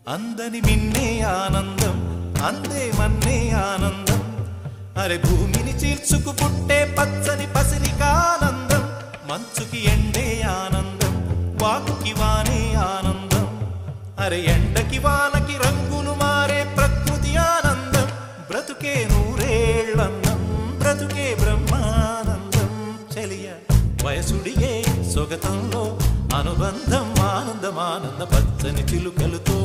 అందని మిన్నే ఆనందం అందే మన్నే ఆనందం అరే భూమిని చీల్చుకు పుట్టే పచ్చని పసిరికానందం మంచుకి ఎండే ఆనందం వాకుకి వానే ఆనందం అరే ఎండకి వానకి రంగులు మారే ప్రకృతి ఆనందం బ్రతుకే నూరేళ్ళందం బ్రతుకే బ్రహ్మానందం చెలియ వయసుడిగే సొగతంలో అనుబంధం ఆనందం ఆనంద పచ్చని చిలుకలతో